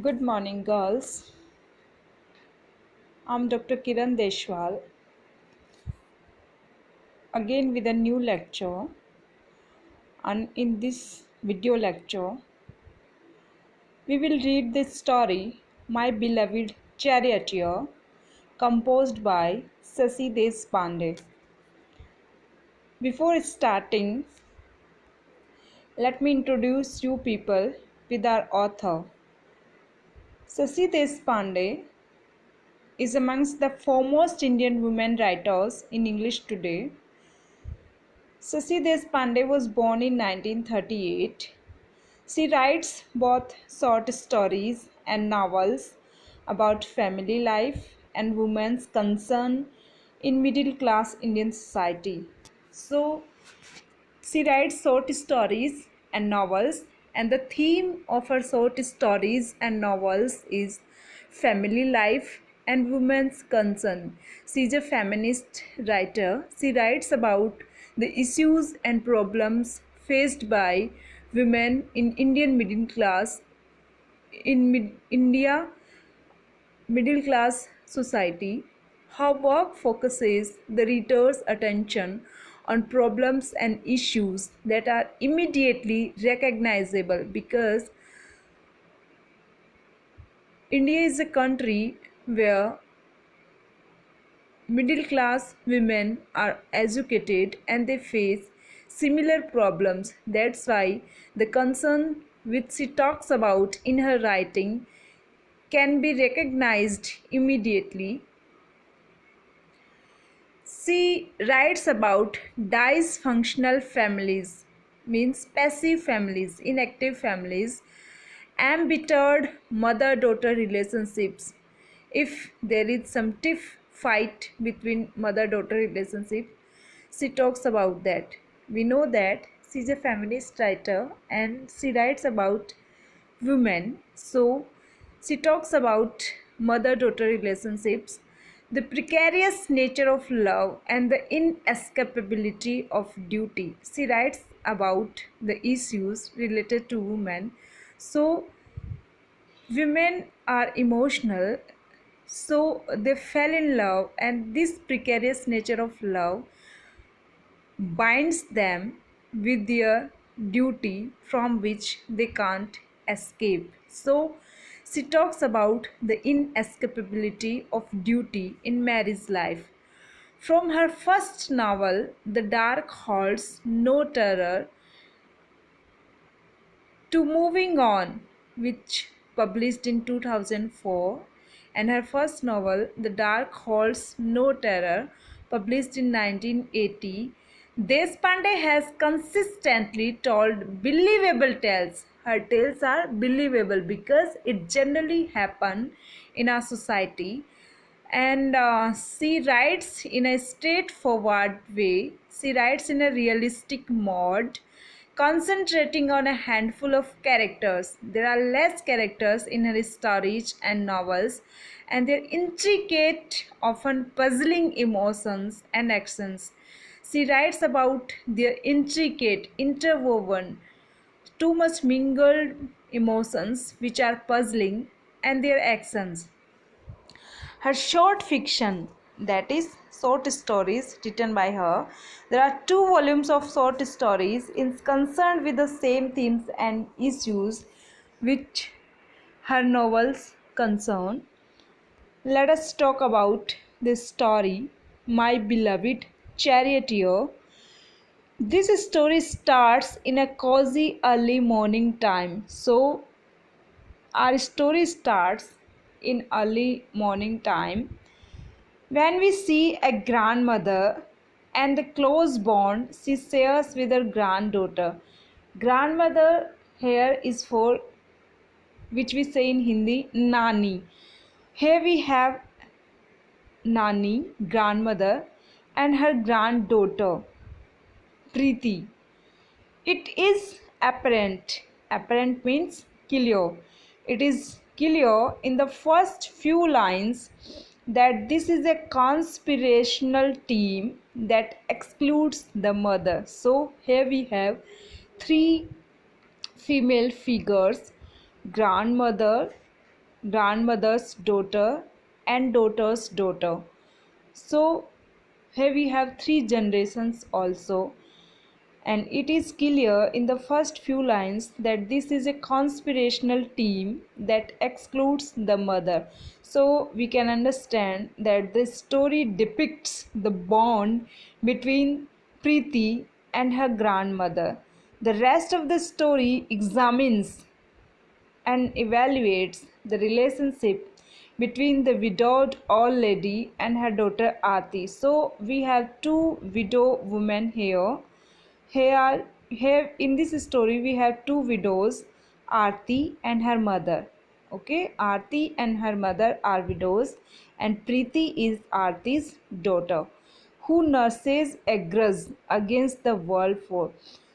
Good morning, girls. I'm Dr. Kiran Deshwal, again with a new lecture. And in this video lecture, we will read the story My Beloved Charioteer, composed by Shashi Deshpande. Before starting, let me introduce you people with our author. Shashi Deshpande is amongst the foremost Indian women writers in English today. Shashi Deshpande was born in 1938. She writes both short stories and novels about family life and women's concern in middle class Indian society. So, she writes short stories and novels, and the theme of her short stories and novels is family life and women's concern. She is a feminist writer. She writes about the issues and problems faced by women in Indian middle class India middle class society. Her work focuses the reader's attention on problems and issues that are immediately recognizable because India is a country where middle class women are educated and they face similar problems. That's why the concern which she talks about in her writing can be recognized immediately. She writes about dysfunctional families, means passive families, inactive families, embittered mother-daughter relationships. If there is some tiff fight between mother-daughter relationship, she talks about that. We know that she is a feminist writer and she writes about women. So she talks about mother-daughter relationships, the precarious nature of love and the inescapability of duty. She writes about the issues related to women. So women are emotional, so they fell in love, and this precarious nature of love binds them with their duty from which they can't escape. So, she talks about the inescapability of duty in marriage life. From her first novel, The Dark Holds No Terror, to Moving On, which published in 2004, and her first novel, The Dark Holds No Terror, published in 1980, Deshpande has consistently told believable tales. Her tales are believable because it generally happen in our society, and she writes in a straightforward way. She writes in a realistic mode, concentrating on a handful of characters. There are less characters in her stories and novels, and their intricate, often puzzling emotions and actions. She writes about their intricate, interwoven, too much mingled emotions which are puzzling, and their actions. Her short fiction, that is short stories written by her, there are two volumes of short stories is concerned with the same themes and issues which her novels concern. Let us talk about this story, My Beloved Charioteer. This story starts in a cozy early morning time. So our story starts in early morning time when we see a grandmother and the close bond she shares with her granddaughter. Grandmother here is for which we say in Hindi Nani. Here we have Nani, grandmother, and her granddaughter Preeti. It is apparent means clear. It is clear in the first few lines that this is a conspirational team that excludes the mother. So here we have three female figures: grandmother, grandmother's daughter, and daughter's daughter. So here we have three generations also, and it is clear in the first few lines that this is a conspirational team that excludes the mother. So we can understand that this story depicts the bond between Preeti and her grandmother. The rest of the story examines and evaluates the relationship between the widowed old lady and her daughter Aarti. So we have two widow women here. Here in this story we have two widows, Aarti and her mother. Okay, Aarti and her mother are widows, and Preeti is Aarti's daughter, who nurses a grudge against the world for.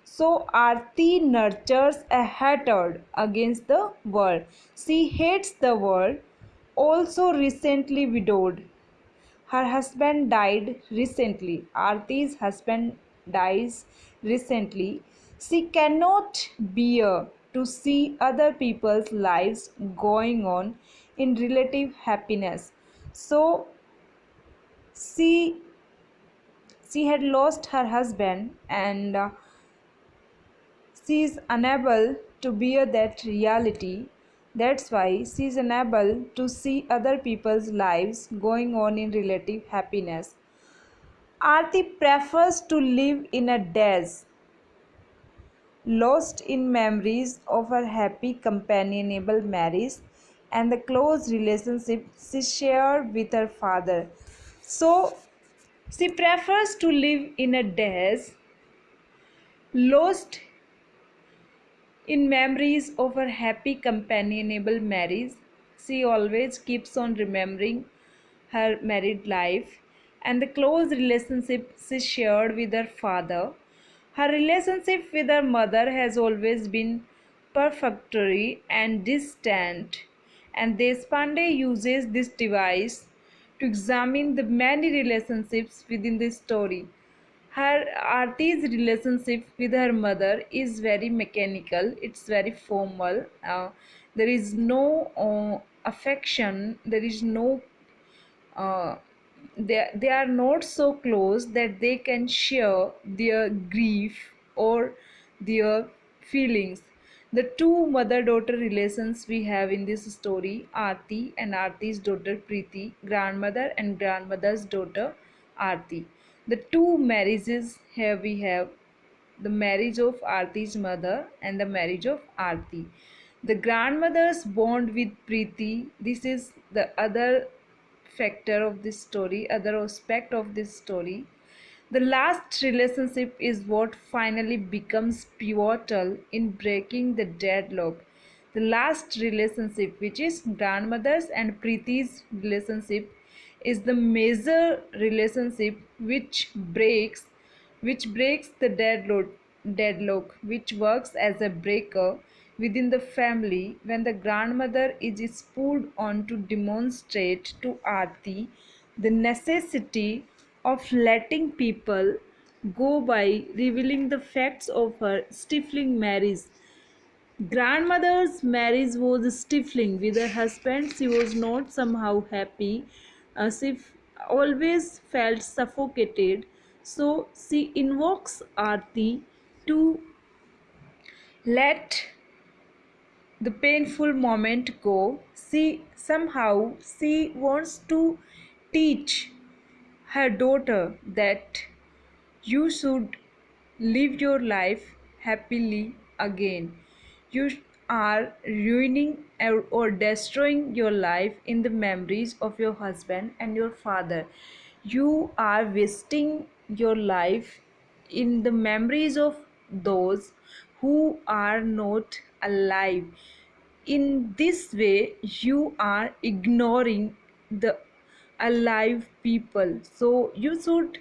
So Aarti nurtures a hatred against the world. She hates the world, also recently widowed. Her husband died recently. Aarti's husband dies recently. She cannot bear to see other people's lives going on in relative happiness. So she she had lost her husband, and she is unable to bear that reality. That's why she is unable to see other people's lives going on in relative happiness. Aarti prefers to live in a daze, lost in memories of her happy companionable marriage and the close relationship she shared with her father. So, she prefers to live in a daze, lost in memories of her happy companionable marriage. She always keeps on remembering her married life and the close relationship she shared with her father. Her relationship with her mother has always been perfunctory and distant, and Deshpande uses this device to examine the many relationships within the story. Her Aarti's relationship with her mother is very mechanical, it's very formal. There is no affection, there is no uh, they are not so close that they can share their grief or their feelings. The two mother daughter relations we have in this story, Aarti and Aarti's daughter Preeti, grandmother and grandmother's daughter Aarti. The two marriages here we have the marriage of Aarti's mother and the marriage of Aarti. The grandmother's bond with Preeti, this is the other factor of this story, other aspect of this story. The last relationship is what finally becomes pivotal in breaking the deadlock. The last relationship, which is grandmother's and Preeti's relationship, is the major relationship which breaks the deadlock, which works as a breaker within the family when the grandmother is spurred on to demonstrate to Aarti the necessity of letting people go by revealing the facts of her stifling marriage. Grandmother's marriage was stifling with her husband. She was not somehow happy. She always felt suffocated. So she invokes Aarti to let the painful moment go. She wants to teach her daughter that you should live your life happily again. You are ruining or destroying your life in the memories of your husband and your father. You are wasting your life in the memories of those who are not alive. In this way, you are ignoring the alive people. So, you should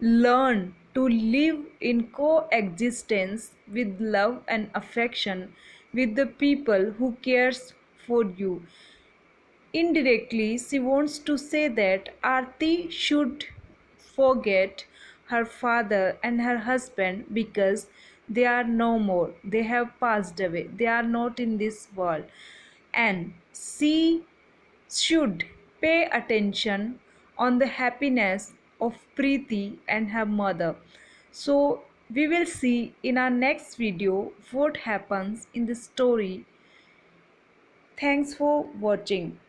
learn to live in coexistence with love and affection with the people who cares for you. Indirectly, she wants to say that Aarti should forget her father and her husband because they are no more. They have passed away. They are not in this world. and she should pay attention on the happiness of Preeti and her mother. So we will see in our next video what happens in the story. Thanks for watching.